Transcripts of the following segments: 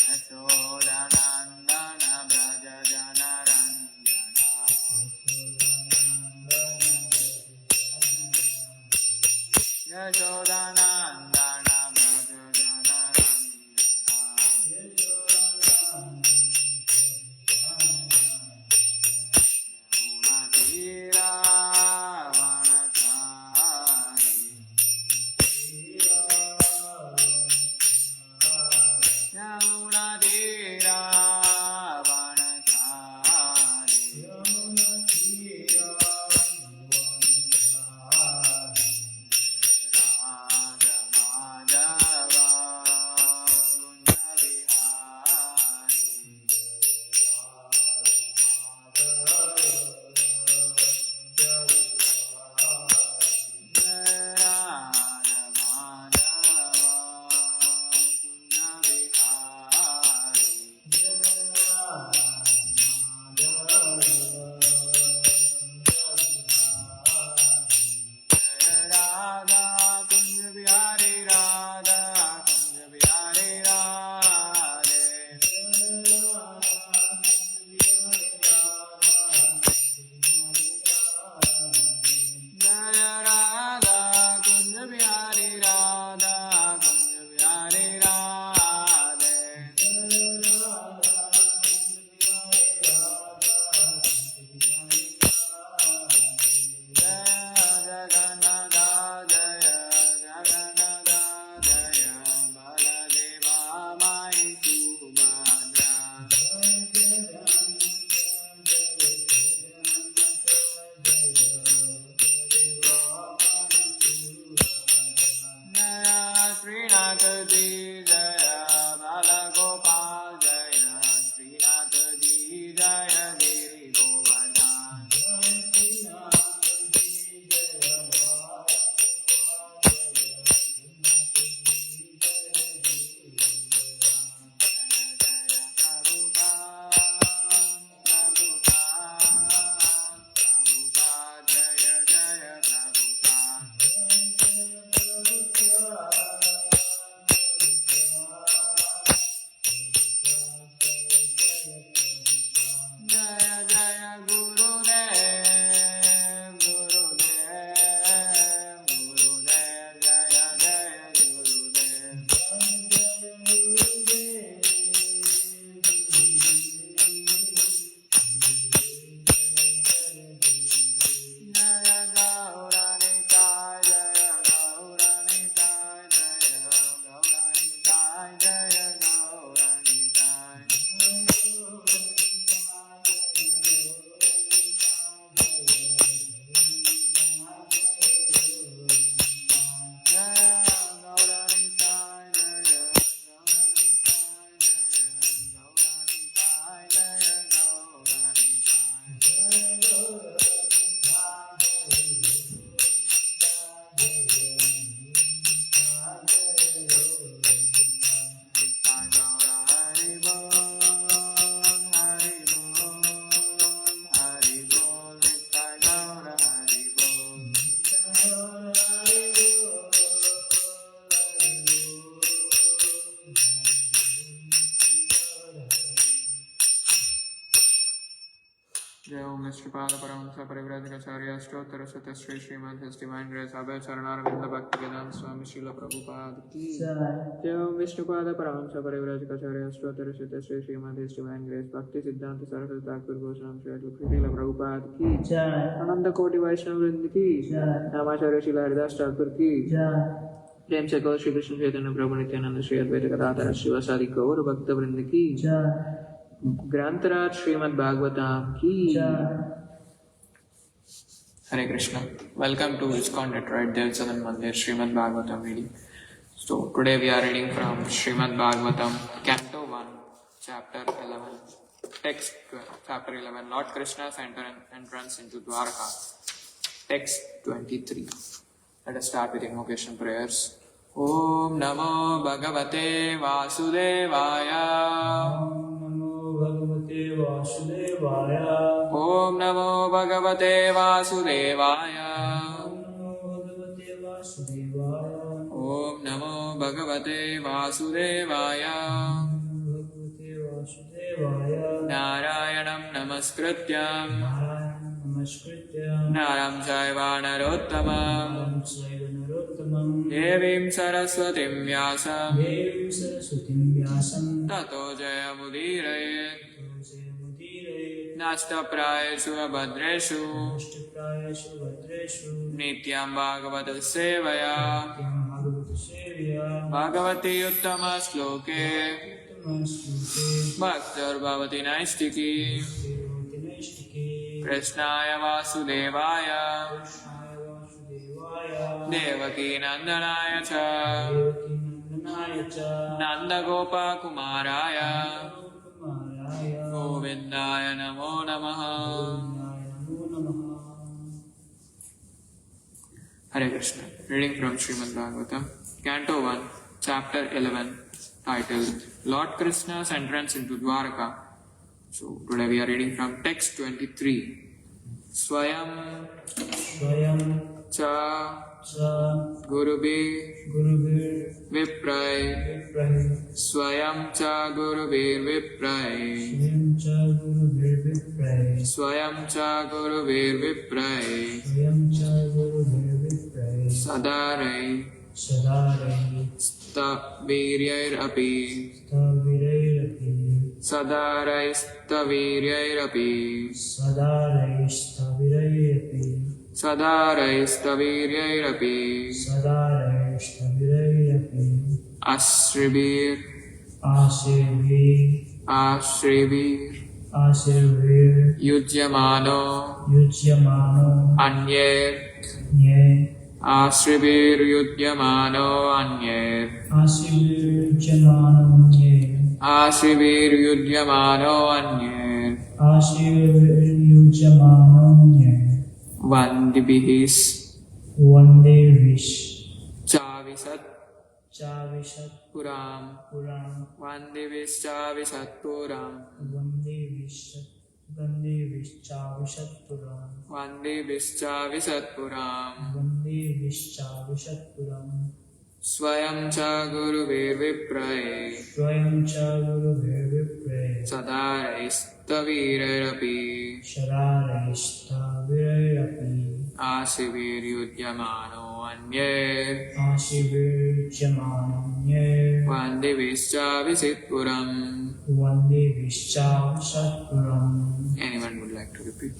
Yashodanandana Jai Om Shripada Paramahansa Parivrajacharya Ashtottara Shata Shri Srimad His Divine Grace Abhay Charanaravindra Bhaktivedanta Swami Srila Prabhupada Ki Jai Om Shripada Paramahansa Parivrajacharya Ashtottara Shata Shri Srimad His Divine Grace Bhakti Siddhanta Saraswati Thakur Goswami Srila Prabhupada Ki Jai Ananda Koti Vaishnava Vrinda Ki Jai Namacharya Srila Haridas Thakur Ki Jai प्रेम से कहो श्री कृष्ण चैतन्य प्रभु नित्यानंद श्री अद्वैत गदाधर शिवासादि गौर भक्त वृंद की ग्रंथराज श्रीमद् भागवतम की Hare Krishna. Welcome to ISKCON Detroit Devsadan Mandir Shrimad Bhagavatam reading. So today we are reading from Shrimad Bhagavatam, Canto 1, Chapter 11. Text Chapter 11. Lord Krishna's entrance into Dvaraka. Text 23. Let us start with invocation prayers. Om Namo Bhagavate Vasudevaya. Om Namo Bhagavate Vasudevaya. Om Namo Bhagavate Vasudevaya. Narayanam Namaskrityam Naram Chaiva Narottamam Devim Saraswatim Vyasam Tato Jayamudiraye Nasta Prayeshu Abhadreshu Nityam Bhagavata Sevaya Bhagavati Uttama Shloke Bhaktar Bhavati Naistiki Krishnaya Vasudevaya Devaki Nandanaya Cha Nanda Gopa Kumaraya Govindaya Namo Namaha. Hare Krishna. Reading from Srimad Bhagavatam, Canto 1, Chapter 11, titled Lord Krishna's Entrance into Dvaraka. So today we are reading from text 23. Swayam Cha Gurubir Vipray Swayam Cha Gurubir Vipray Swayam Cha Gurubir Vipray Sadarai Staviryair Api Sadarai Staviryair Api Sadarai Staviryair Api Ashribir Yujyamano Anyer Ashribir Yujyamano Anyer Ashribir Yujyamano Anyer Vandibihis Chavisat Puram Vandivis Chavisat Puram Vandivis Chavisat Puram Swayam Cha Guruvir Vipray Sadarai Stavirayrapi Asivir Yudhyamano Anyer Vandivis Chavisit Puram. Anyone would like to repeat?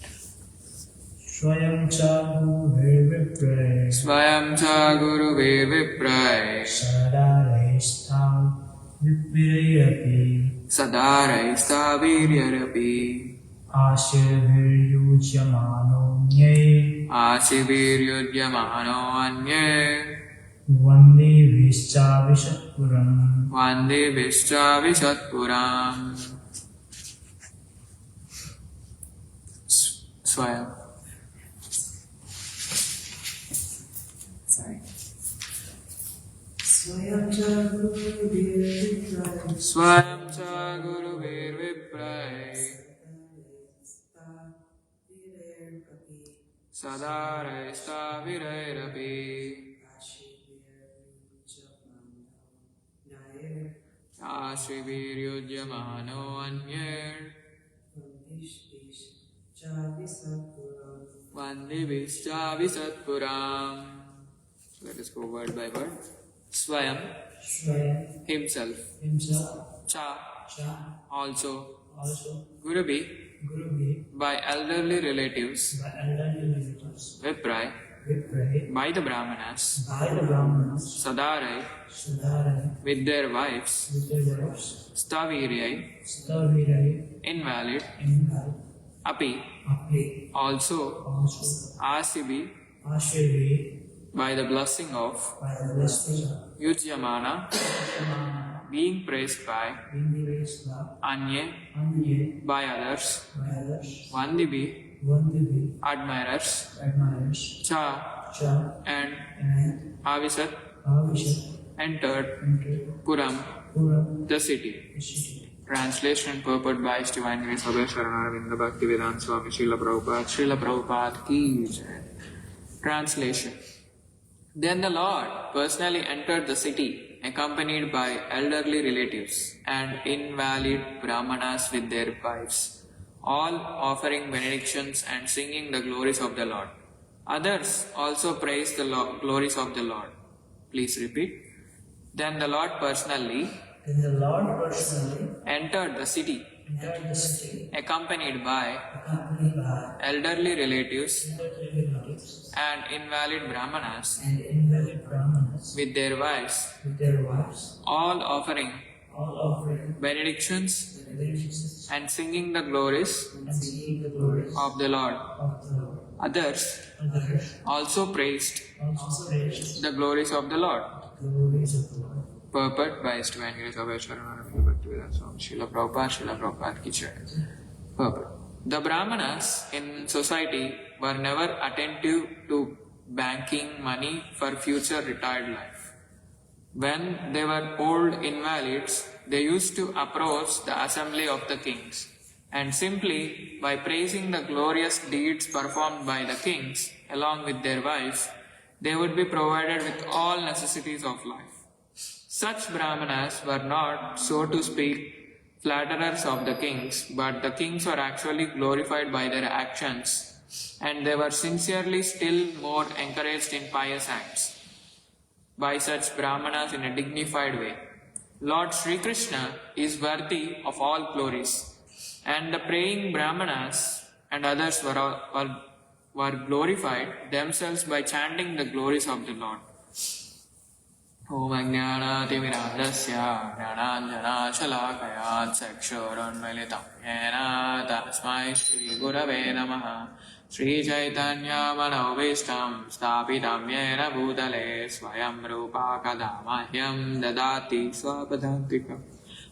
Swayam Cha Guruvir Vipray Swayam Cha Guruvir Vipray Sadarai Stavirayrapi Sadarai Stavirayrapi Asivir Yujyamano Asivir Yudhyamano Anyer Vandivis Chavisat Puram Vandivis Chavisat Puram. Swayam Swayam Cha Guruvir Vipray Sadarai Stavirayrapi Ashribir Yujyamano Anyer Vande Vishchavi Satpuram. So let us go word by word. Swayam, himself. Cha, also. Gurubi, by elderly relatives. Viprai, by the Brahmanas. Sadarai, with their wives. Stavirai, invalid. Api, also. Asibi, by the blessing of. Yujyamana, being praised by. Anye, by others. Vandibi, admirers. Cha, and Avisat, entered. Puram, the city. Translation and purport by His Divine Grace Abhay Sharanaravinda Bhaktivedanta Swami Srila Prabhupada ki jai. Translation. Then the Lord personally entered the city, accompanied by elderly relatives and invalid brahmanas with their wives, all offering benedictions and singing the glories of the Lord. Others also praised the glories of the Lord. Please repeat. Then the Lord personally entered the city, accompanied by elderly relatives and invalid brahmanas with their wives, all offering benedictions and singing the glories of the Lord. Others also praised the glories of the Lord. Purport by His Divine Grace Abhay Sharanaravinda Bhaktivedanta Swami Srila Prabhupada ki jai. Purport. The Brahmanas in society were never attentive to banking money for future retired life. When they were old invalids, they used to approach the assembly of the kings, and simply by praising the glorious deeds performed by the kings along with their wives, they would be provided with all necessities of life. Such Brahmanas were not, so to speak, flatterers of the kings, but the kings were actually glorified by their actions, and they were sincerely still more encouraged in pious acts by such Brahmanas in a dignified way. Lord Sri Krishna is worthy of all glories, and the praying Brahmanas and others were glorified themselves by chanting the glories of the Lord. Om Ajnanatimirandasya Jnananjanashalakaya Chakshurunmilitam Yena Tasmai Shri Gurave Namaha Shri Chaitanya Manobishtam Stapitam Yena Bhutale Swayam Rupa Kadamahyam Dadati Swapadantikam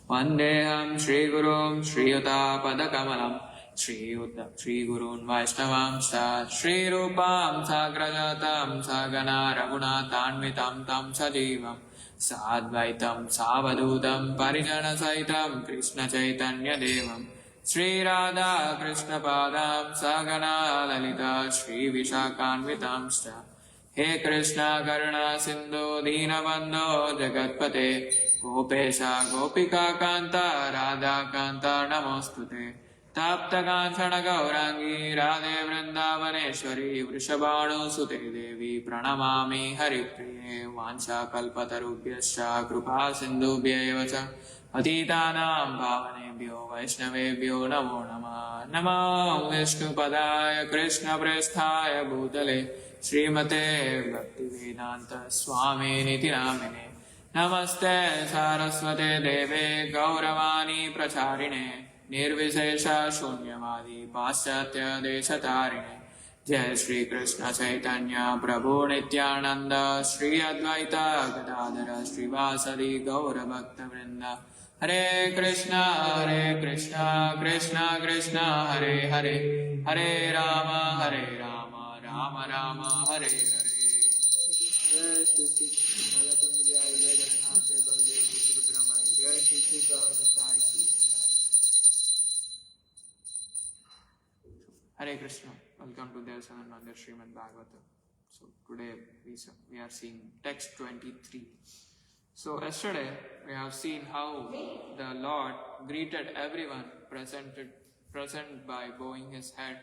Vandeham Shri Gurum Shri Yuta Padakamalam Shri Gurun Vaishnavamsa Shri Rupam Sagrajatam Sagana Raghunatanvitam Tam Sajivam Sadvaitam Savadutam Parijana Saitam Krishna Chaitanya Devam Shri Radha Krishna Padam Sagana Lalita Shri Vishakanvitamsta He Krishna Karuna Sindhu Dinabandho Jagatpate Gopesha Gopika Kanta Radha Kanta Namostute Taptakanchana Gaurangi Radhe Vrindavaneshwari Vrishabhanu Sute Devi Pranamami Haripriye Vansha Kalpatarubhyascha Krupa Sindhubhyaevacha Patitanam Bhavanebhyo Vaishnavebhyo Namo Namah Namo Vishnu Padaya Krishna Presthaya Bhutale Srimate Bhaktivedanta Swami Niti Namine Namaste Saraswate Deve Gauravani Pracharine Nirvishesha Shunyavadi Paschatya Deshatarine Jai Shri Krishna Chaitanya Prabhu Nityananda Shri Advaita Gadadhara Shri Vasadi Gaura Bhakta Vrinda Hare Krishna Krishna Krishna Hare Hare Hare Rama Rama Rama Hare Hare Jai Shri Krishna Jai Jagannath Jai Baldev Subhadramaya Jai Shri Krishna Hare Krishna. Welcome to the Shrimadbhagavatam. So today we are seeing text 23. So yesterday we have seen how the Lord greeted everyone present by bowing his head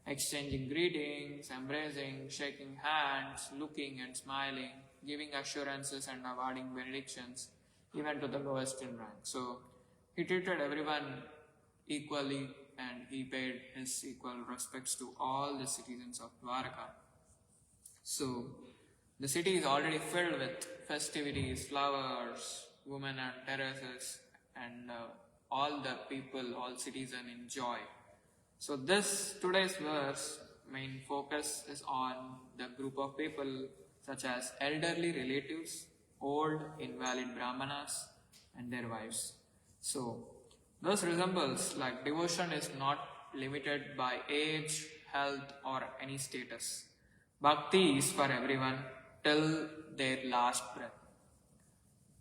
exchanging greetings, embracing, shaking hands, looking and smiling, giving assurances and awarding benedictions, even to the lowest in rank. So he treated everyone equally and he paid his equal respects to all the citizens of Dvaraka. So the city is already filled with festivities, flowers, women and terraces, and all the people, all citizens enjoy. So today's verse main focus is on the group of people such as elderly relatives, old invalid brahmanas and their wives. So thus resembles like devotion is not limited by age, health or any status. Bhakti is for everyone till their last breath.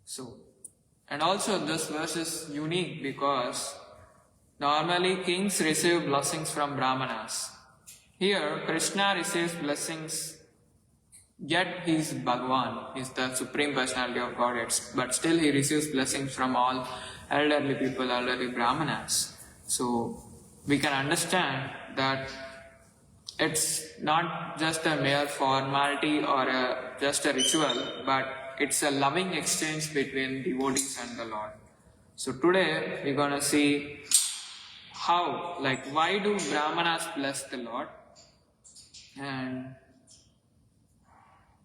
So, and also this verse is unique because normally kings receive blessings from brahmanas. Here Krishna receives blessings, yet he is Bhagavan, he is the Supreme Personality of Godhead, but still he receives blessings from all elderly people, elderly brahmanas. So we can understand that it's not just a mere formality or just a ritual, but it's a loving exchange between devotees and the Lord. So today we're gonna see how, like, why do brahmanas bless the Lord? And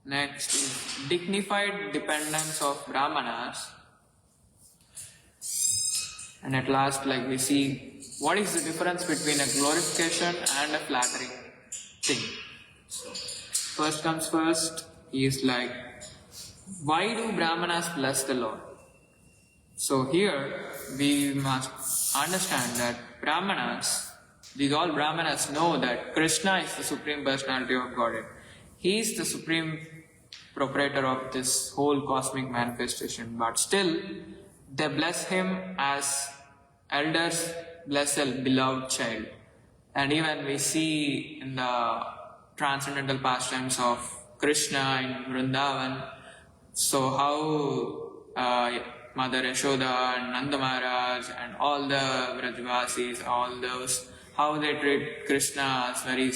next is dignified dependence of brahmanas. And at last, like, we see what is the difference between a glorification and a flattering thing. So, first comes first is like, why do brahmanas bless the Lord? So here we must understand that these all brahmanas know that Krishna is the Supreme Personality of Godhead. He is the Supreme Proprietor of this whole cosmic manifestation, but still they bless him as elders bless a beloved child. And even we see in the transcendental pastimes of Krishna in Vrindavan, so how Mother Yashoda and Nanda Maharaj and all the Vrajvasis, all those, how they treat Krishna as very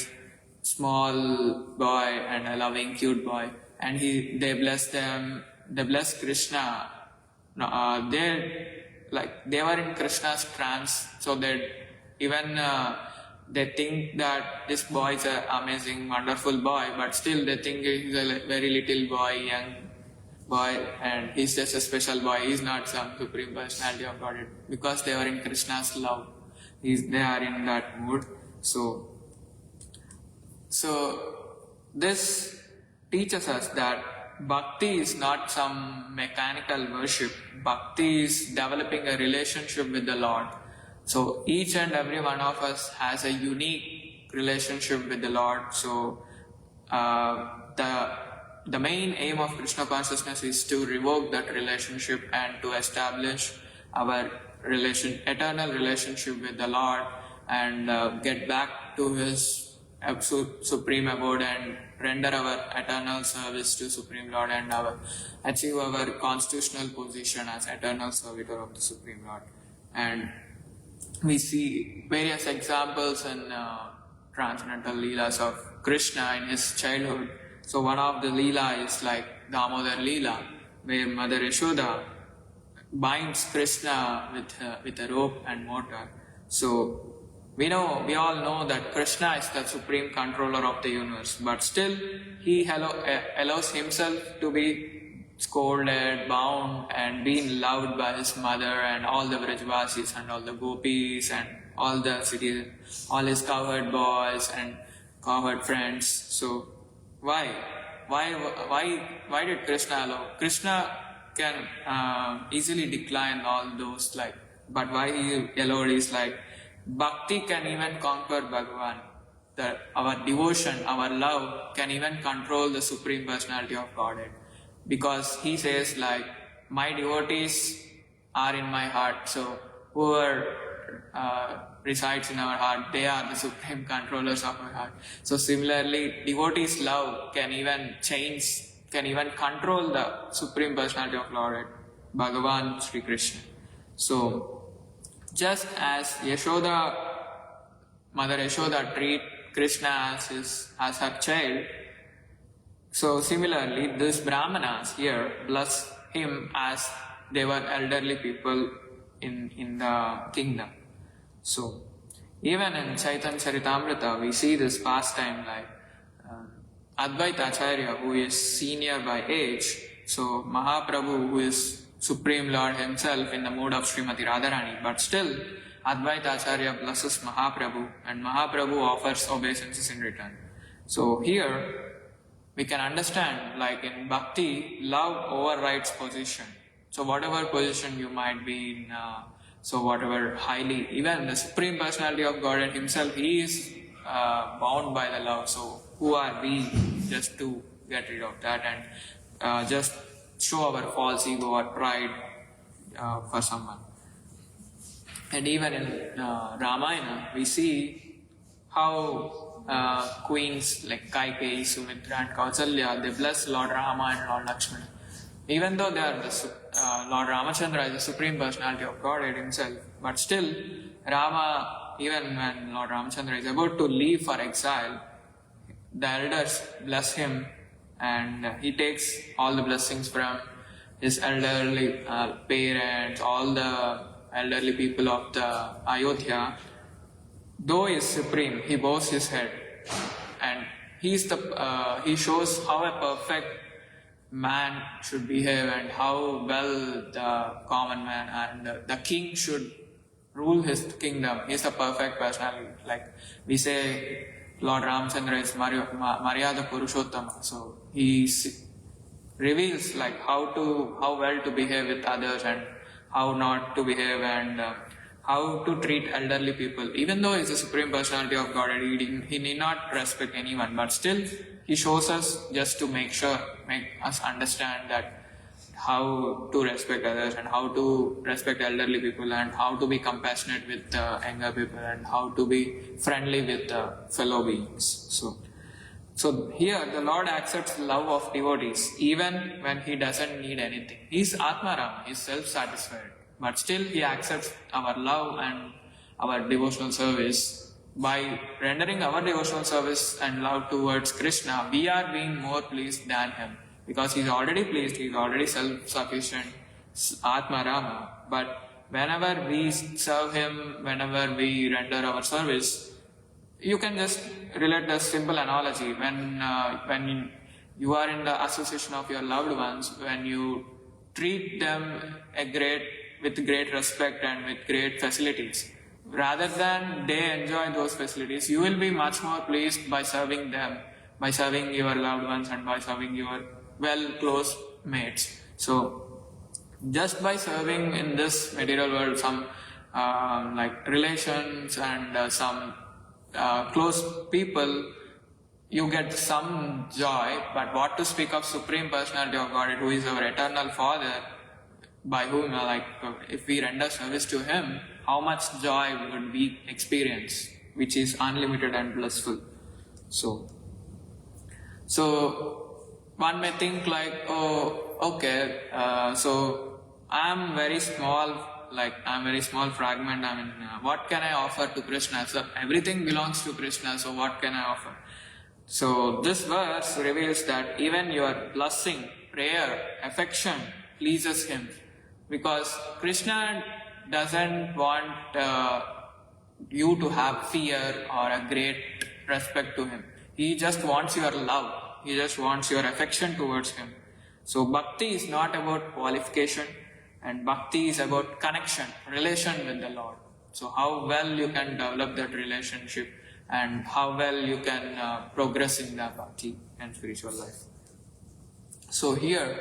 small boy and a loving, cute boy. And they bless them, they bless Krishna. They were in Krishna's trance, so that even they think that this boy is an amazing, wonderful boy, but still they think he's a very little boy, young boy, and he's just a special boy. He's not some Supreme Personality of Godhead, because they are in Krishna's love. They are in that mood. So this teaches us that Bhakti is not some mechanical worship. Bhakti is developing a relationship with the Lord. So each and every one of us has a unique relationship with the Lord. So the main aim of Krishna consciousness is to revoke that relationship and to establish our eternal relationship with the Lord and get back to His supreme abode and render our eternal service to Supreme Lord and achieve our constitutional position as eternal servitor of the Supreme Lord. And we see various examples in transcendental leelas of Krishna in his childhood. So one of the leela is like Damodar Leela, where Mother Yashoda binds Krishna with a rope and mortar. So we all know that Krishna is the supreme controller of the universe, but still he allows himself to be scolded, bound, and being loved by his mother and all the Vrajvasis and all the gopis and all the citizens, all his cowherd boys and cowherd friends. So why did Krishna allow? Krishna can easily decline all those, but why he allowed is like, Bhakti can even conquer Bhagavan. Our devotion, our love can even control the Supreme Personality of Godhead. Because he says like, my devotees are in my heart. So whoever resides in our heart, they are the supreme controllers of our heart. So similarly, devotees' love can even control the Supreme Personality of Godhead, Bhagavan Sri Krishna. So just as Mother Yashoda treat Krishna as her child. So similarly, these Brahmanas here bless him as they were elderly people in the kingdom. So even in Chaitanya Charitamrita, we see this pastime like Advaita Acharya, who is senior by age. So Mahaprabhu, who is Supreme Lord himself in the mood of Srimati Radharani, but still Advaita Acharya blesses Mahaprabhu and Mahaprabhu offers obeisances in return. So here we can understand, like in bhakti, love overrides position. So whatever position you might be in, so whatever highly, even the Supreme Personality of Godhead himself, he is bound by the love. So who are we just to get rid of that and just show our false ego or pride for someone? And even in Ramayana, we see how queens like Kaikeyi, Sumitra and Kausalya, they bless Lord Rama and Lord Lakshmana. Even though they are Lord Ramachandra is the Supreme Personality of Godhead himself, but still Rama, even when Lord Ramachandra is about to leave for exile, the elders bless him and he takes all the blessings from his elderly parents, all the elderly people of the Ayodhya. Though he is supreme, he bows his head and he shows how a perfect man should behave and how well the common man and the king should rule his kingdom. He is a perfect personality. Like we say, Lord Ramchandra is Maryada Purushottama. So he reveals like how well to behave with others and how not to behave and how to treat elderly people. Even though he is the Supreme Personality of God, he need not respect anyone, but still he shows us just to make us understand that how to respect others and how to respect elderly people and how to be compassionate with younger people and how to be friendly with fellow beings. So here the Lord accepts love of devotees even when he doesn't need anything. He is Atmaram, he is self-satisfied, but still he accepts our love and our devotional service. By rendering our devotional service and love towards Krishna, we are being more pleased than him. Because he is already pleased, he is already self-sufficient, Atma Rama. But whenever we serve him, whenever we render our service, you can just relate a simple analogy. When you are in the association of your loved ones, when you treat them with great respect and with great facilities, rather than they enjoy those facilities, you will be much more pleased by serving them, by serving your loved ones and by serving your close mates. So just by serving in this material world some like relations and some close people, you get some joy. But what to speak of Supreme Personality of Godhead, who is our eternal Father, by whom if we render service to him, how much joy would we experience, which is unlimited and blissful. So one may think like, oh, okay, so I'm very small fragment. I mean, what can I offer to Krishna? So everything belongs to Krishna, so what can I offer? So this verse reveals that even your blessing, prayer, affection pleases him, because Krishna doesn't want you to have fear or a great respect to him. He just wants your love. He just wants your affection towards him. So bhakti is not about qualification, and bhakti is about connection, relation with the Lord. So how well you can develop that relationship and how well you can progress in the bhakti and spiritual life. So here,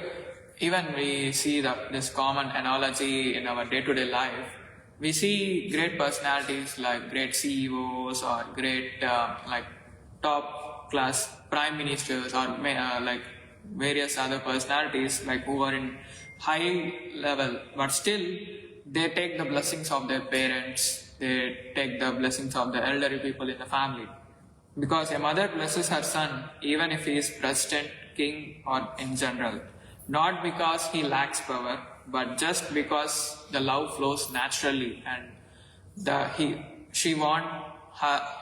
even we see this common analogy in our day-to-day life. We see great personalities like great CEOs or great top class prime ministers or like various other personalities like who are in high level, but still they take the blessings of their parents, they take the blessings of the elderly people in the family. Because a mother blesses her son even if he is president, king or in general. Not because he lacks power, but just because the love flows naturally and she wants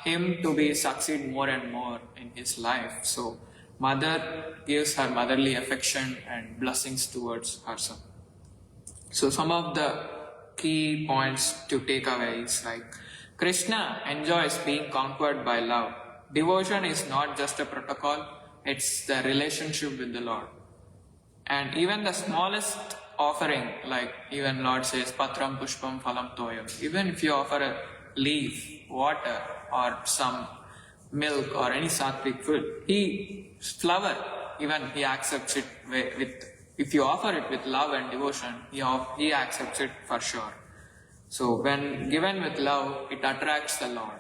him to be succeed more and more in his life. So mother gives her motherly affection and blessings towards her son. So some of the key points to take away is like Krishna enjoys being conquered by love. Devotion is not just a protocol, it's the relationship with the Lord. And even the smallest offering, like even Lord says, Patram Pushpam Phalam Toyam, even if you offer a leaf, water, or some milk or any sattvic food, flower, even he accepts it with, if you offer it with love and devotion, he accepts it for sure. So when given with love, it attracts the Lord.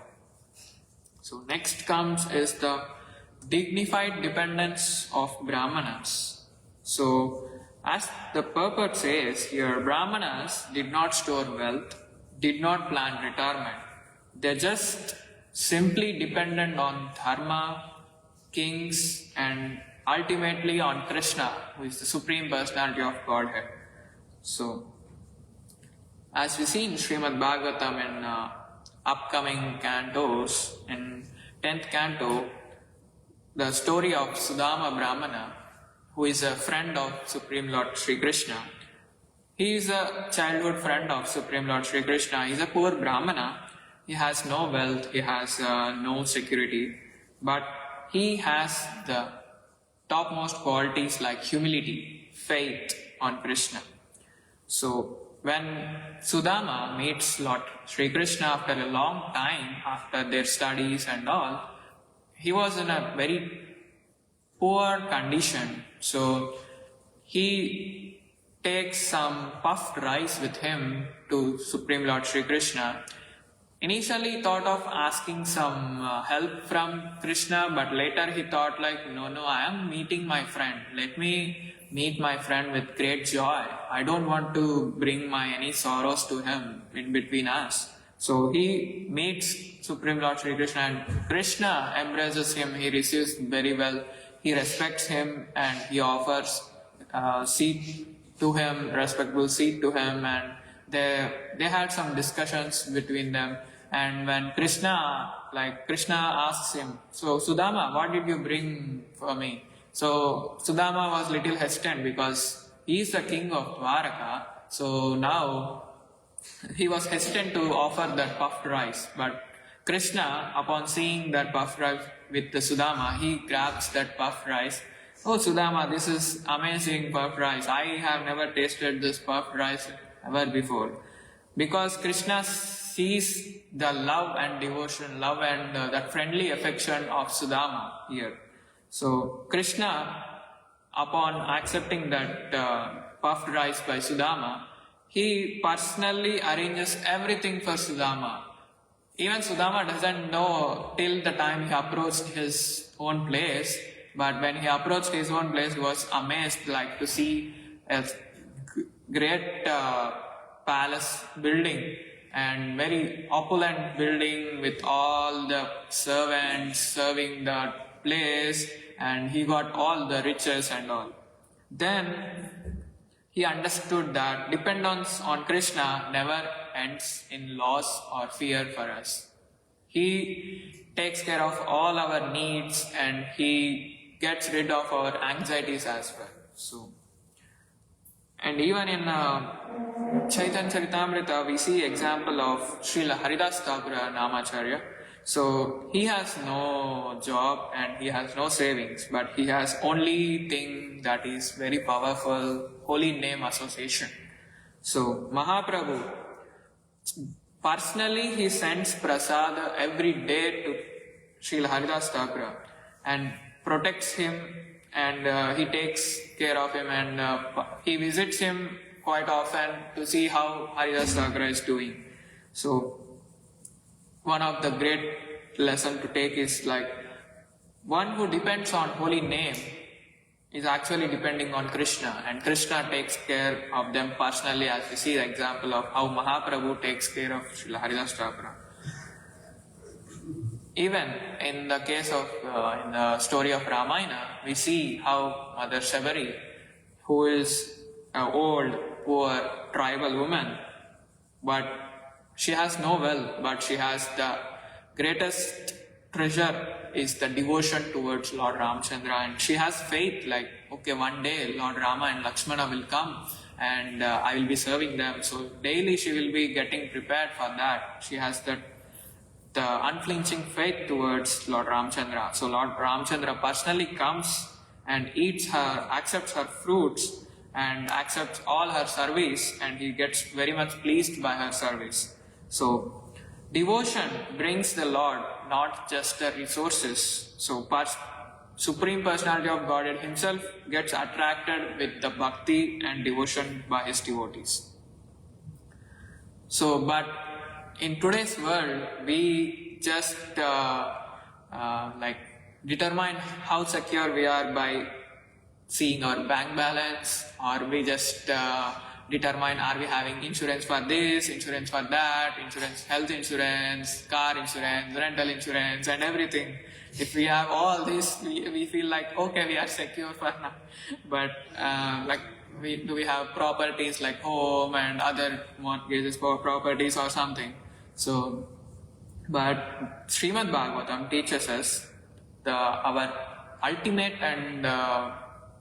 So next comes is the dignified dependence of Brahmanas. So as the purport says here, Brahmanas did not store wealth, did not plan retirement. They're just simply dependent on dharma, kings, and ultimately on Krishna, who is the Supreme Personality of Godhead. So as we see in Shrimadbhagavatam in upcoming cantos, in 10th canto, the story of Sudama Brahmana, who is a friend of Supreme Lord Sri Krishna. He is a childhood friend of Supreme Lord Sri Krishna. He is a poor Brahmana. He has no wealth, he has no security, but he has the topmost qualities like humility, faith on Krishna. So when Sudama meets Lord Sri Krishna after a long time, after their studies and all, he was in a very poor condition. So he takes some puffed rice with him to Supreme Lord Sri Krishna. Initially thought of asking some help from Krishna, but later he thought like, no, I am meeting my friend. Let me meet my friend with great joy. I don't want to bring any sorrows to him in between us. So he meets Supreme Lord Sri Krishna, and Krishna embraces him. He receives very well. He respects him and he offers seat to him, respectable seat to him, and they had some discussions between them. And when Krishna asks him, so Sudama, what did you bring for me? So Sudama was little hesitant because he is the king of Dvaraka. So now he was hesitant to offer that puffed rice. But Krishna, upon seeing that puffed rice with the Sudama, he grabs that puffed rice. Oh Sudama, this is amazing puffed rice. I have never tasted this puffed rice ever before. Because Krishna sees the love and devotion, love and that friendly affection of Sudama here. So Krishna, upon accepting that puffed rice by Sudama, he personally arranges everything for Sudama. Even Sudama doesn't know till the time he approached his own place, but when he approached his own place, he was amazed to see a great palace building and very opulent building with all the servants serving the place, and he got all the riches and all. Then he understood that dependence on Krishna never ends in loss or fear for us. He takes care of all our needs and he gets rid of our anxieties as well. So, and even in Chaitanya Charitamrita, we see example of Srila Haridas Thakura Namacharya. So he has no job and he has no savings, but he has only thing that is very powerful, holy name association. So Mahaprabhu, personally he sends prasad every day to Srila Haridas Thakura and protects him, and he takes care of him, and he visits him quite often to see how Haridas Thakura is doing. So one of the great lesson to take is one who depends on holy name is actually depending on Krishna, and Krishna takes care of them personally, as we see the example of how Mahaprabhu takes care of Srila Haridas Thakura. Even in the case of, in the story of Ramayana, we see how Mother Sabari, who is an old, poor, tribal woman, but she has no wealth, but she has the greatest treasure is the devotion towards Lord Ramchandra, and she has faith like, okay, one day Lord Rama and Lakshmana will come and I will be serving them. So daily she will be getting prepared for that. She has the unflinching faith towards Lord Ramchandra. So Lord Ramchandra personally comes and eats her, accepts her fruits and accepts all her service, and he gets very much pleased by her service. So devotion brings the Lord, not just the resources. So Supreme Personality of Godhead himself gets attracted with the bhakti and devotion by his devotees. So, but in today's world, we just determine how secure we are by seeing our bank balance, or we just determine are we having insurance for this, insurance for that, insurance, health insurance, car insurance, rental insurance and everything. If we have all this, we feel like, okay, we are secure for now. But do we have properties like home and other mortgages for properties or something? So, but Shrimadbhagavatam teaches us our ultimate and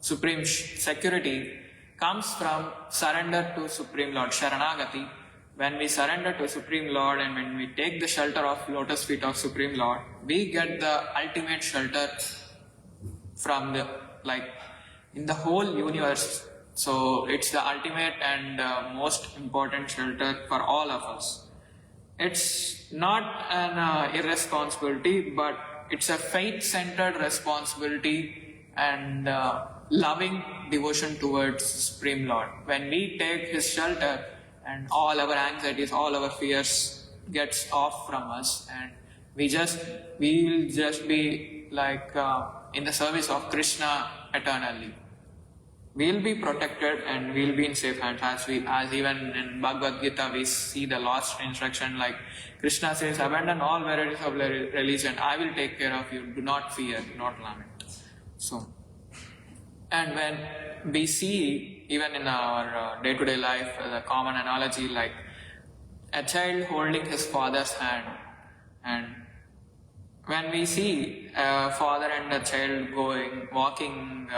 supreme security comes from surrender to Supreme Lord, Sharanagati. When we surrender to Supreme Lord and when we take the shelter of lotus feet of Supreme Lord, we get the ultimate shelter from in the whole universe. So it's the ultimate and most important shelter for all of us. It's not an irresponsibility, but it's a faith-centered responsibility and loving devotion towards Supreme Lord. When we take his shelter, and all our anxieties, all our fears gets off from us, and we will just be like in the service of Krishna eternally. We will be protected and we will be in safe hands. As even in Bhagavad Gita we see the last instruction, like Krishna says, abandon all varieties of religion. I will take care of you. Do not fear, do not lament. So, and when we see, even in our day-to-day life, the common analogy like a child holding his father's hand, and when we see a father and a child walking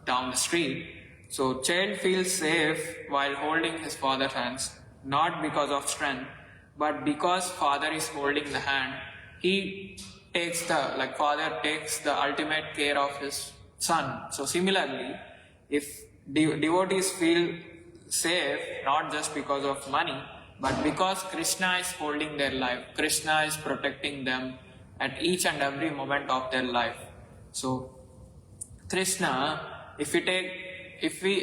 down the street, so child feels safe while holding his father's hands, not because of strength, but because father is holding the hand. Father takes the ultimate care of his son. So similarly, if devotees feel safe not just because of money, but because Krishna is holding their life, Krishna is protecting them at each and every moment of their life. So Krishna, if we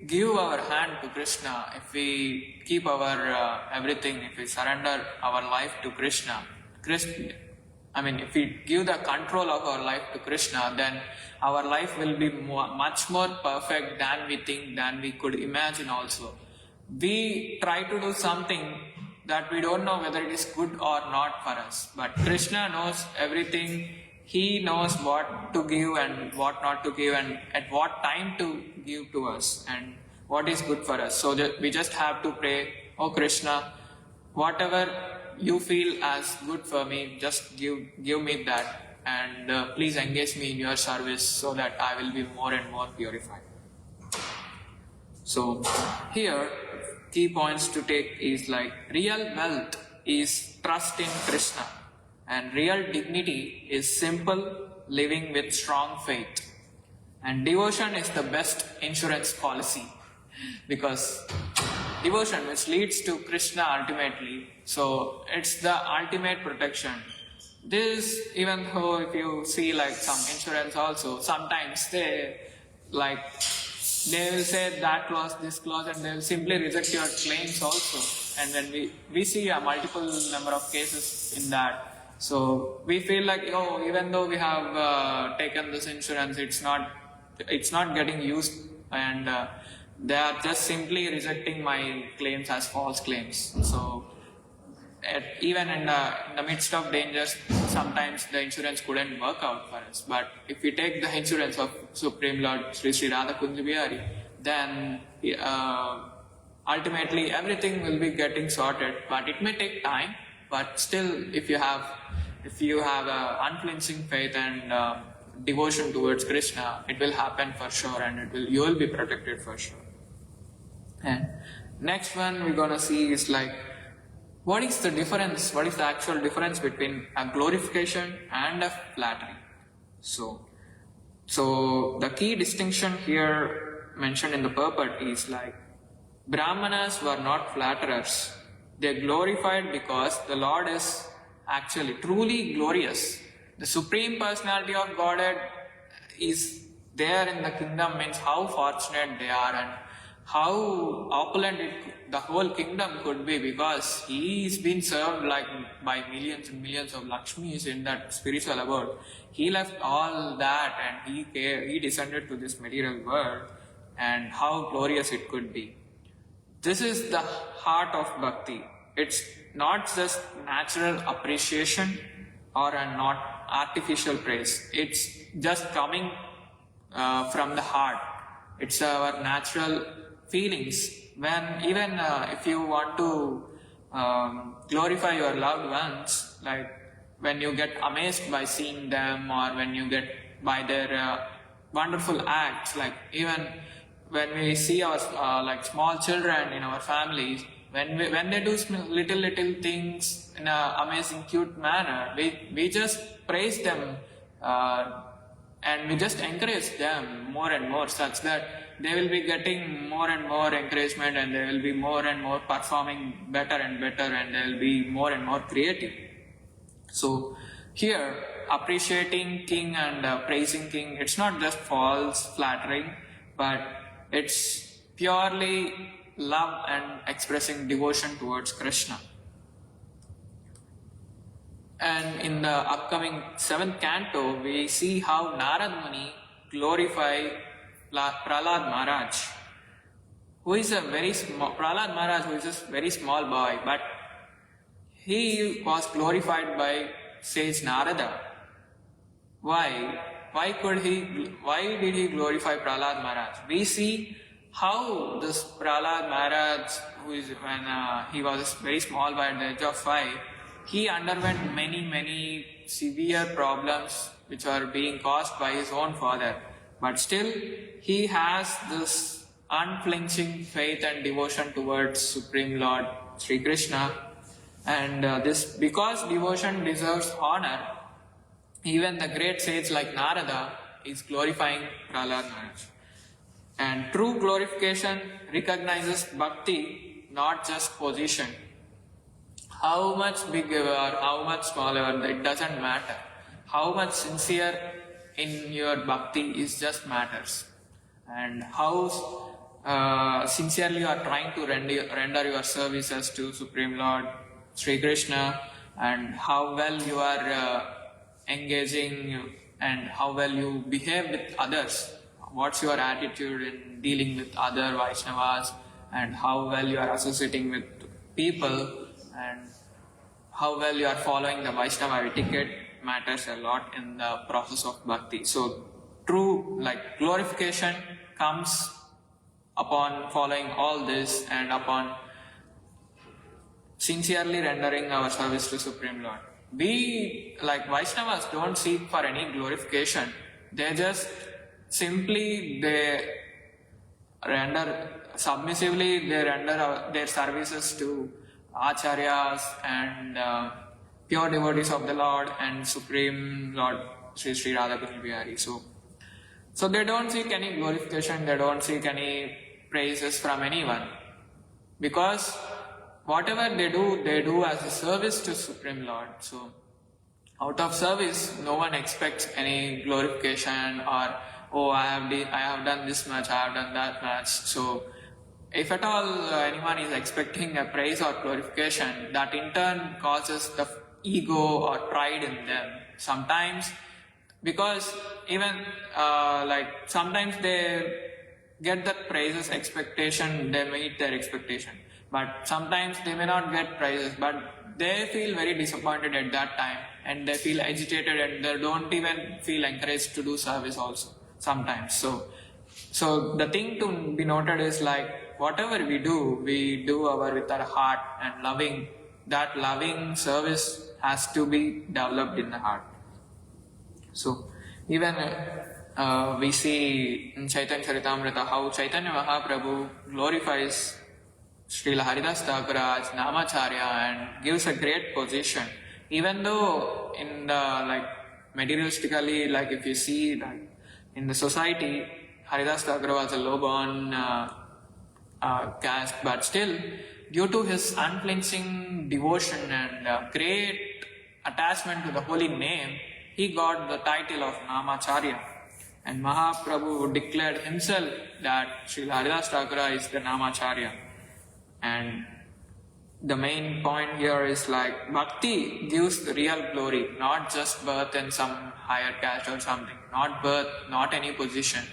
give our hand to Krishna, if we keep our everything, if we surrender our life to Krishna, if we give the control of our life to Krishna, then our life will be much more perfect than we think, than we could imagine also. We try to do something that we don't know whether it is good or not for us. But Krishna knows everything. He knows what to give and what not to give, and at what time to give to us, and what is good for us. So we just have to pray, oh Krishna, whatever you feel as good for me, just give me that, and please engage me in your service so that I will be more and more purified. So here, key points to take is like real wealth is trust in Krishna, and real dignity is simple living with strong faith, and devotion is the best insurance policy, because devotion which leads to Krishna ultimately, so it's the ultimate protection. This, even though if you see like some insurance also, sometimes they will say that clause, this clause, and they will simply reject your claims also. And when we see a multiple number of cases in that, so we feel like, even though we have taken this insurance, it's not getting used, and they are just simply rejecting my claims as false claims. So even in the midst of dangers, sometimes the insurance couldn't work out for us. But if we take the insurance of Supreme Lord Sri Radha Kunja Bihari, then ultimately everything will be getting sorted. But it may take time, but still if you have if you have a unflinching faith and devotion towards Krishna, it will happen for sure, and you will be protected for sure. And next one we're gonna see is like, what is the difference? What is the actual difference between a glorification and a flattery? So the key distinction here mentioned in the purport is like, Brahmanas were not flatterers. They glorified because the Lord is actually truly glorious. The Supreme Personality of Godhead is there in the kingdom, means how fortunate they are and how opulent the whole kingdom could be, because he's been served like by millions and millions of Lakshmis in that spiritual abode. He left all that and he descended to this material world, and how glorious it could be. This is the heart of bhakti. It's not just natural appreciation or a not artificial praise. It's just coming from the heart. It's our natural feelings. When even if you want to glorify your loved ones, like when you get amazed by seeing them, or when you get by their wonderful acts, like even when we see our like small children in our families, when they do little things in an amazing, cute manner, we just praise them and we just encourage them more and more, such that they will be getting more and more encouragement, and they will be more and more performing better and better, and they will be more and more creative. So here, appreciating king and praising king, it's not just false flattering, but it's purely love and expressing devotion towards Krishna. And in the upcoming 7th canto, we see how Narad Muni glorified Prahlad Maharaj, who is a very small, Prahlad Maharaj, who is a very small boy, but he was glorified by sage Narada. Why? Why did he glorify Prahlad Maharaj? We see how this Prahlad Maharaj, when he was very small by the age of 5, he underwent many severe problems which were being caused by his own father. But still, he has this unflinching faith and devotion towards Supreme Lord Sri Krishna. And this, because devotion deserves honor, even the great sage like Narada is glorifying Prahlad Maharaj. And true glorification recognizes bhakti, not just position. How much big you are, how much small you are, it doesn't matter. How much sincere in your bhakti is just matters. And how sincerely you are trying to render your services to Supreme Lord Sri Krishna, and how well you are engaging, and how well you behave with others. What's your attitude in dealing with other Vaishnavas, and how well you are associating with people, and how well you are following the Vaishnava etiquette matters a lot in the process of bhakti. So true glorification comes upon following all this and upon sincerely rendering our service to Supreme Lord. We, like Vaishnavas, don't seek for any glorification. They just simply submissively render their services to acharyas and pure devotees of the Lord and Supreme Lord Sri Radha Bihari. So they don't seek any glorification, they don't seek any praises from anyone, because whatever they do as a service to Supreme Lord. So out of service, no one expects any glorification or, oh, I have done this much, I have done that much. So if at all anyone is expecting a praise or glorification, that in turn causes the ego or pride in them. Sometimes, because even sometimes they get the praises expectation, they meet their expectation. But sometimes they may not get praises, but they feel very disappointed at that time, and they feel agitated, and they don't even feel encouraged to do service also sometimes. So the thing to be noted is whatever we do with our heart and loving that loving service has to be developed in the heart. So even we see in Chaitanya Charitamrita how Chaitanya Mahaprabhu glorifies Srila Haridas Thakur as Namacharya and gives a great position. Even though in the materialistically, if you see in the society, Haridas Thakur was a low-born caste, but still, due to his unflinching devotion and great attachment to the holy name, he got the title of Namacharya. And Mahaprabhu declared himself that Srila Haridas Thakur is the Namacharya. And the main point here is bhakti gives the real glory, not just birth in some higher caste or something, not birth, not any position.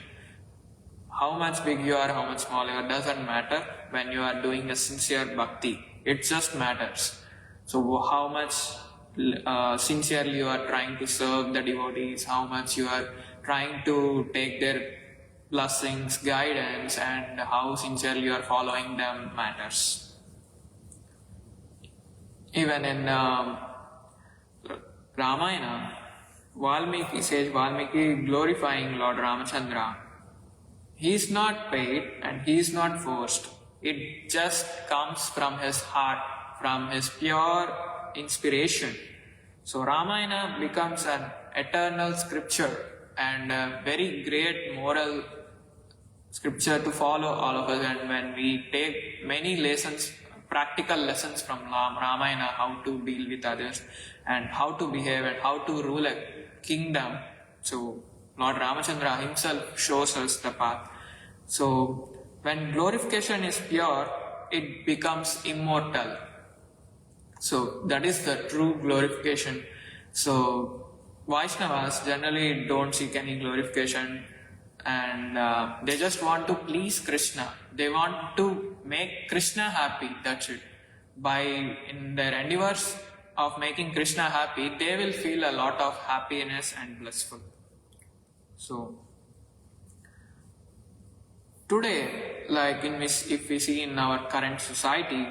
How much big you are, how much small you are, doesn't matter when you are doing a sincere bhakti. It just matters. So how much sincerely you are trying to serve the devotees, how much you are trying to take their blessings, guidance, and how sincerely you are following them matters. Even in Ramayana, Valmiki glorifying Lord Ramachandra. He is not paid and he is not forced. It just comes from his heart, from his pure inspiration. So Ramayana becomes an eternal scripture and a very great moral scripture to follow all of us. And when we take many lessons, practical lessons from Ramayana, how to deal with others and how to behave and how to rule a kingdom. So Lord Ramachandra himself shows us the path. So when glorification is pure, it becomes immortal. So that is the true glorification. So Vaishnavas generally don't seek any glorification, and they just want to please Krishna. They want to make Krishna happy, that's it. In their endeavors of making Krishna happy, they will feel a lot of happiness and blissful. So today, if we see in our current society,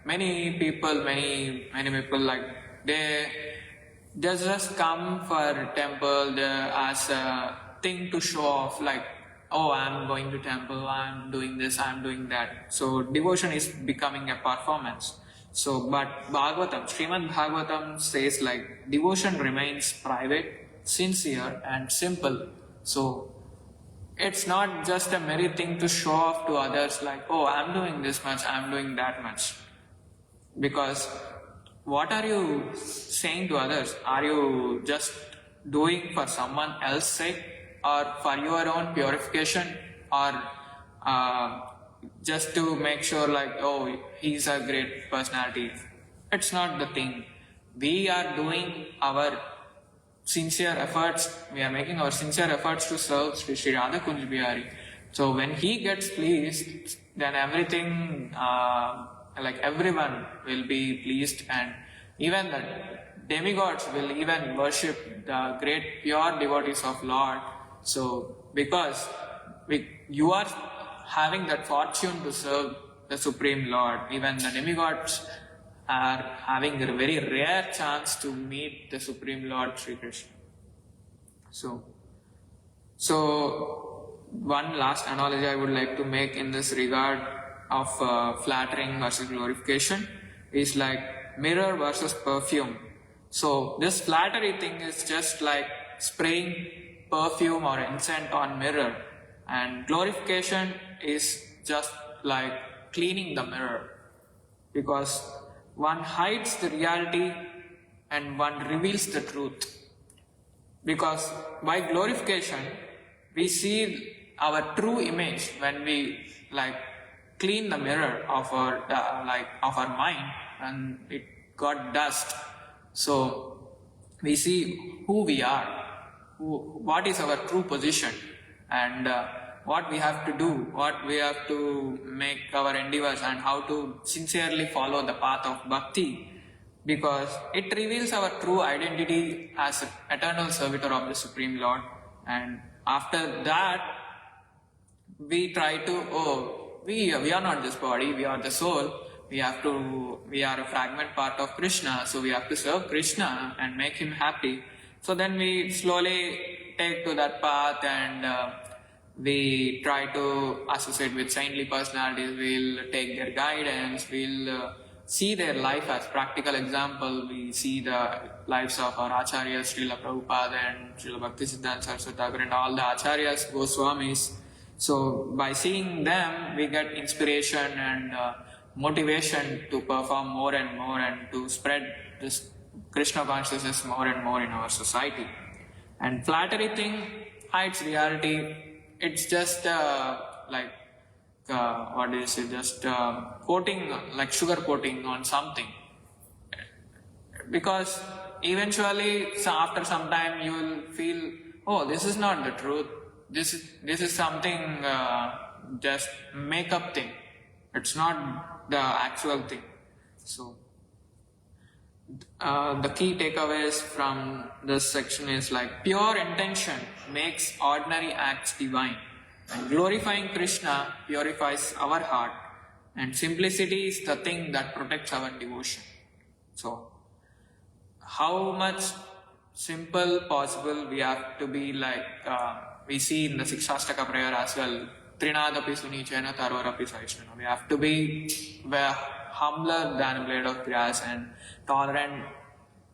many people they just come for temple as a thing to show off, oh, I'm going to temple, I'm doing this, I'm doing that. So devotion is becoming a performance. So, but Shrimadbhagavatam says devotion remains private, sincere and simple. So it's not just a merry thing to show off to others oh, I'm doing this much, I'm doing that much. Because what are you saying to others? Are you just doing for someone else's sake or for your own purification, or just to make sure oh, he's a great personality? It's not the thing. We are doing our sincere efforts, we are making our sincere efforts to serve Sri Radha Kunj Bihari. So when he gets pleased, then everything, everyone will be pleased, and even the demigods will even worship the great pure devotees of Lord. So because you are having that fortune to serve the Supreme Lord, even the demigods are having a very rare chance to meet the Supreme Lord Sri Krishna. So one last analogy I would like to make in this regard of flattering versus glorification is mirror versus perfume. So this flattery thing is just like spraying perfume or incense on mirror, and glorification is just like cleaning the mirror, because one hides the reality and one reveals the truth. Because by glorification we see our true image when we clean the mirror of our mind and it got dust. So we see who we are, what is our true position, and what we have to do, what we have to make our endeavors, and how to sincerely follow the path of bhakti, because it reveals our true identity as an eternal servitor of the Supreme Lord. And after that we try to, we are not this body, we are the soul, we are a fragment part of Krishna, so we have to serve Krishna and make him happy. So then we slowly take to that path, and we try to associate with saintly personalities. We'll take their guidance, we'll see their life as practical example. We see the lives of our acharyas, Srila Prabhupada and Srila Bhaktisiddhanta Saraswati Thakur and all the acharyas, Goswamis. So by seeing them, we get inspiration and motivation to perform more and more and to spread this Krishna consciousness more and more in our society. And flattery thing hides reality. It's just just coating, like sugar coating on something. Because eventually, after some time, you will feel, oh, this is not the truth. This is something just make-up thing. It's not the actual thing. So, the key takeaways from this section is like pure intention makes ordinary acts divine, and glorifying Krishna purifies our heart, and simplicity is the thing that protects our devotion. So, how much simple possible we have to be, like we see in the Sikshastaka prayer as well. Trinadapi sunichena tarvarapi saishnana. We have to be humbler than a blade of grass and tolerant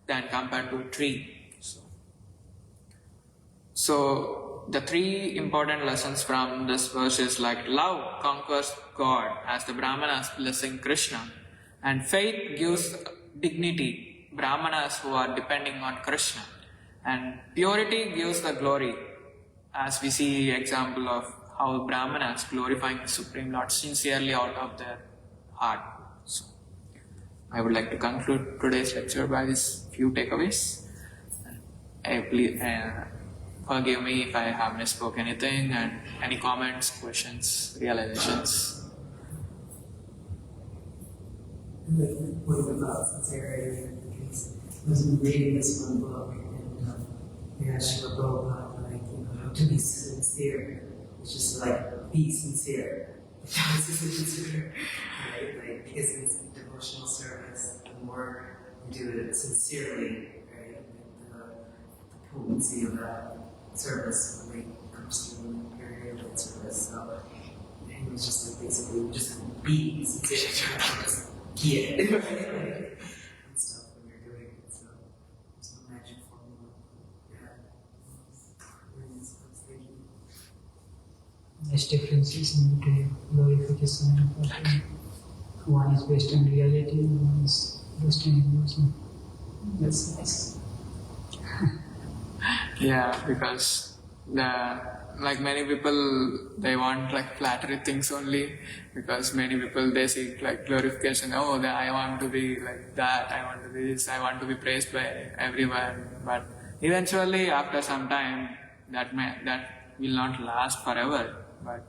than compared to a tree. So the three important lessons from this verse is like love conquers God as the Brahmanas blessing Krishna, and faith gives dignity, Brahmanas who are depending on Krishna, and purity gives the glory, as we see example of how Brahmanas glorifying the Supreme Lord sincerely out of their heart. So, I would like to conclude today's lecture by these few takeaways. Please forgive me if I have misspoke anything, and any comments, questions, realizations. What about sincerity? Because I was reading this one book, and they asked Shrimadbhagavatam, how to be sincere. It's just like, be sincere. How is this sincere? Right? Like, because it's devotional service, the more you do it sincerely, right? The potency of that service really comes through in the period of that service. So, it was just like basically just be sincere. Just get it. And stuff when you're doing it. So, there's no magic formula. Yeah. Thank you. There's differences in between glorification and flattery. One is based on reality, one is based on emotion. That's nice. Yeah, because like many people, they want like flattery things only, because many people they seek like glorification. Oh, I want to be like that, I want to be this, I want to be praised by everyone. But eventually, after some time, that will not last forever. But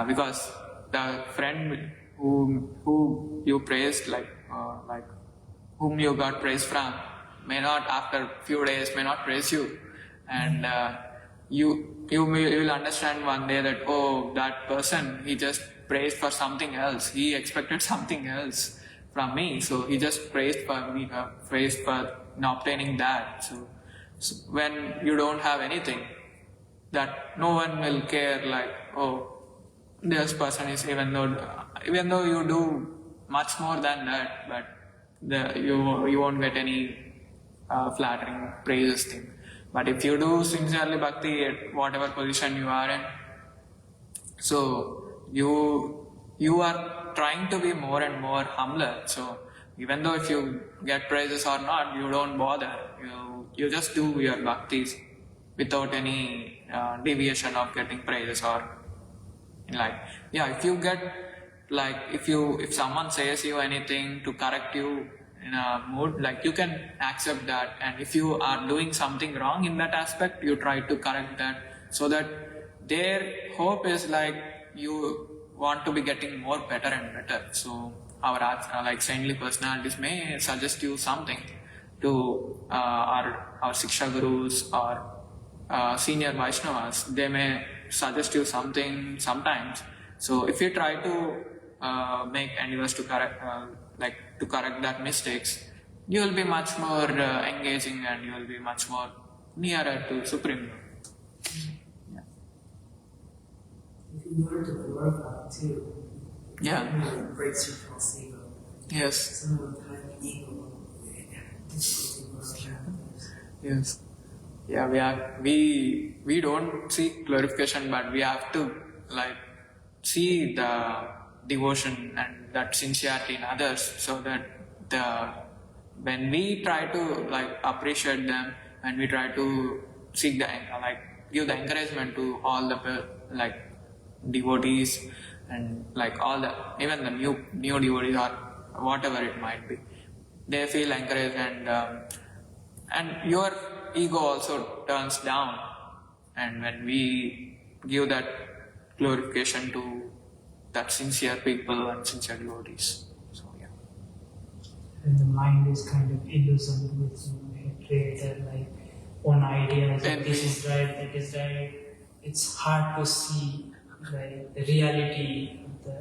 because the friend who you praised, like whom you got praise from, may not after few days may not praise you, and you will understand one day that, oh, that person, he just praised for something else. He expected something else from me, so he just praised for me, praised for obtaining that. So when you don't have anything, that no one will care, like, oh, this person is, even though you do much more than that, but you won't get any flattering praises thing. But if you do sincerely bhakti at whatever position you are in, so you are trying to be more and more humbler. So even though if you get praises or not, you don't bother. You just do your bhaktis without any deviation of getting praises, or like, yeah, if you get, like, if someone says you anything to correct you in a mood, like, you can accept that, and if you are doing something wrong in that aspect, you try to correct that, so that their hope is like you want to be getting more better and better. So our like saintly personalities may suggest you something to our Siksha Gurus or senior Vaishnavas. They may suggest you something sometimes. So if you try to make endeavors to correct, to correct that mistakes, you will be much more engaging and you will be much more nearer to Supreme Lord. If you learn to glorify too, it breaks your false ego. Yes. Someone with high ego, difficulty glorifying others. Yes. Yeah, we don't seek glorification, but we have to see the devotion and that sincerity in others, so that when we try to appreciate them, and we try to seek the give the encouragement to all the devotees and all the even the new devotees or whatever it might be, they feel encouraged, and your ego also turns down, and when we give that glorification to that sincere people and sincere devotees. So And the mind is kind of illusioned with hatred, one idea that this is right, that is right. It's hard to see the reality of the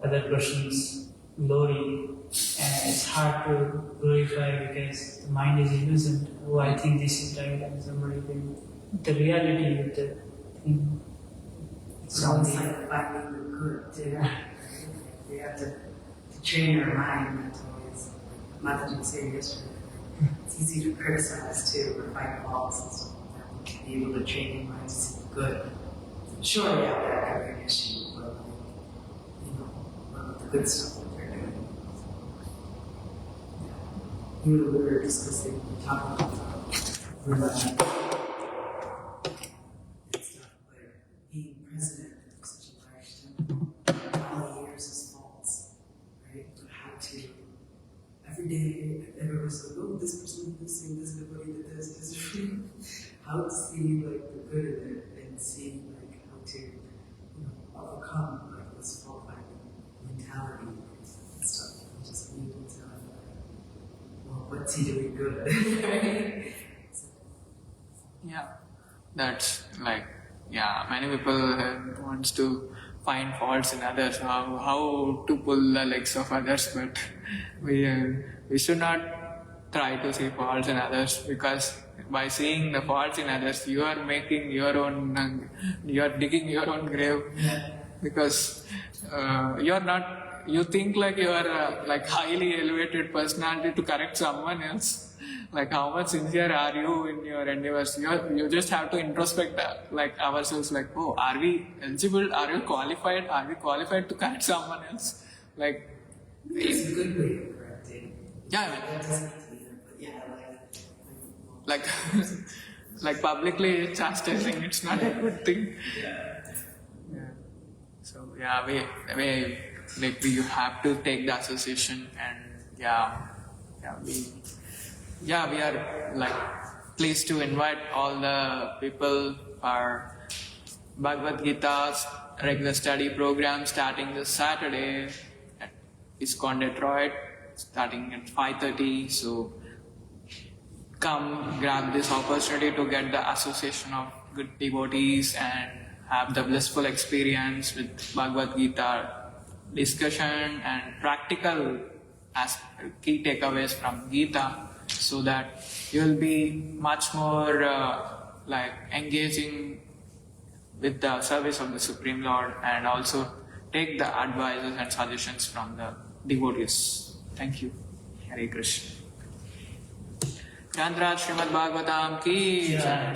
other person's glory, and it's hard to glorify because the mind is illusioned. Oh, I think this is right, and somebody can. The reality of the thing. It's almost like finding the good too. We have to train our mind to always, Mataji was saying yesterday, it's easy to criticize too, or find faults and stuff like that. To be able to train your mind to see the good. Sure, yeah, that could be an issue, but what about the good stuff that they're doing? We were discussing, talking about stuff like being president of such a large temple. All the years is false, right? But how to every day, everyone's like, oh, this person did this thing, this devotee did this. How to see the good in it and see how to overcome this fault-finding mentality and stuff. And just lead into well, what's he doing good? That's many people wants to find faults in others, how to pull the legs of others, but we should not try to see faults in others, because by seeing the faults in others, you are making your own, you are digging your own grave, because you think you are highly elevated personality to correct someone else. How much sincere are you in your endeavors? You just have to introspect ourselves, oh, are we eligible? Are we qualified? Are we qualified to correct someone else? It's a good way of correcting. Publicly chastising, it's not a good thing. So we have to take the association, and we are pleased to invite all the people for Bhagavad Gita's regular study program starting this Saturday at ISKCON Detroit, starting at 5:30. So come grab this opportunity to get the association of good devotees and have the blissful experience with Bhagavad Gita discussion and practical key takeaways from Gita, so that you will be much more engaging with the service of the Supreme Lord, and also take the advices and suggestions from the devotees. Thank you. Hare Krishna. Canto Shrimadbhagavatam ki Jai.